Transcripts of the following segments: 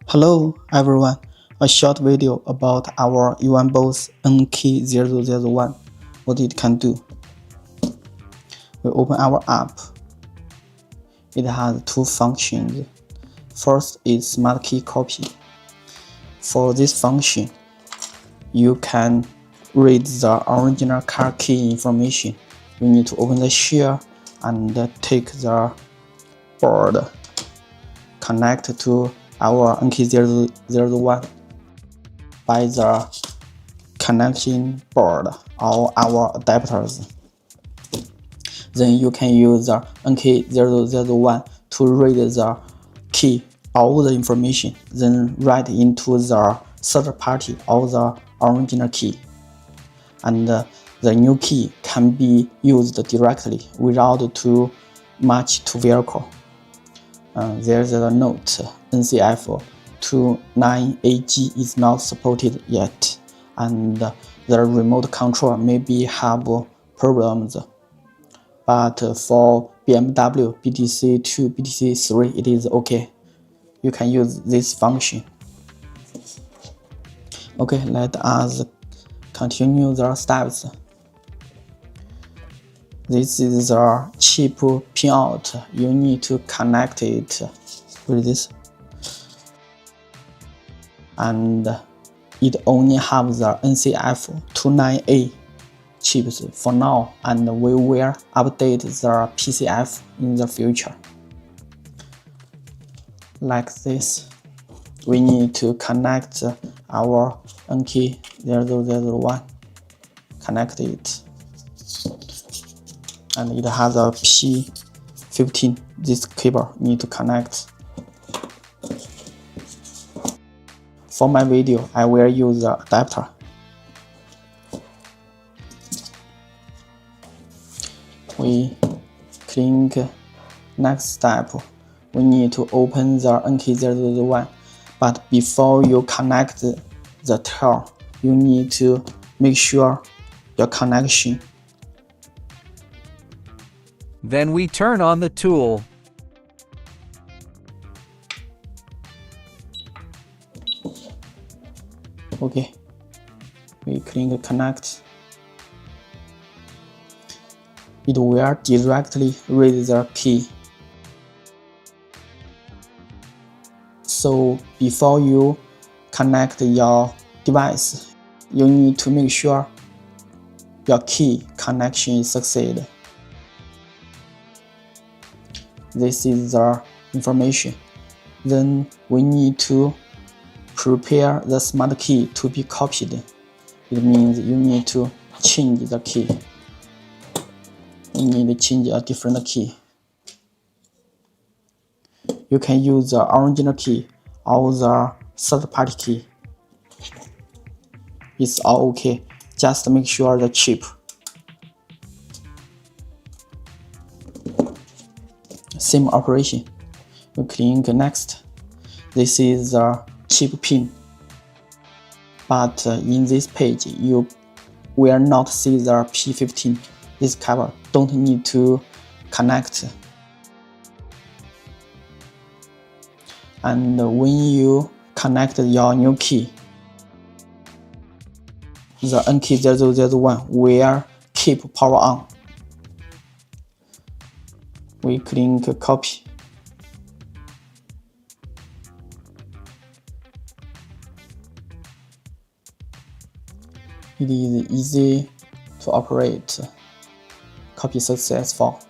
Hello everyone, a short video about our Eoneboss NK001, what it can do. We open our app. It has two functions. First is smart key copy. For this function, you can read the original car key information. You need to open the shell and take the board, connect to our NK001 by the connection board or our adapters. Then you can use the NK001 to read the key, all the information, then write into the third party or the original key. And the new key can be used directly without too much to vehicle. There's a note, NCF29Ax is not supported yet, and the remote control maybe have problems. But for BMW BTC2, BTC3, it is okay. You can use this function. Okay, let us continue the steps. This is the chip pinout. You need to connect it with this. And it only has the NCF29A chips for now, and we will update the PCF in the future. Like this, we need to connect our NK001. Connect it. And it has a P15. This cable need to connect. For my video, I will use the adapter. We click next step. We need to open the NK001, but before you connect the tail, you need to make sure your connection. Then we turn on the tool. Okay, we click connect. It will directly read the key. So before you connect your device, you need to make sure your key connection succeeds. This is the information. Then we need to prepare the smart key to be copied. It means you need to change the key. You need to change a different key. You can use the original key or the third party key. It's all okay. Just make sure the chip. Same operation. We click next. This is the chip pin. But in this page, you will not see the P15. This cover don't need to connect. And when you connect your new key, the NK001 will keep power on. We click copy. It is easy to operate. Copy successful.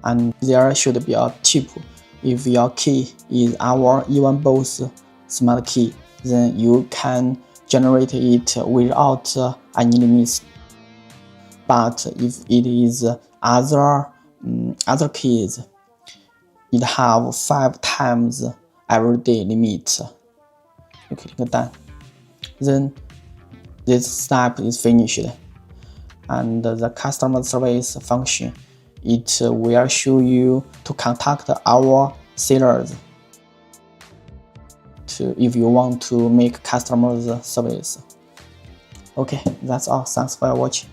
And there should be a tip. If your key is our Eoneboss smart key, then you can generate it without any limits. But if it is other keys, it have 5 times everyday limit. You click done. Then this step is finished, and the customer service function, it will show you to contact our sellers if you want to make customer service. Okay, that's all. Thanks for watching.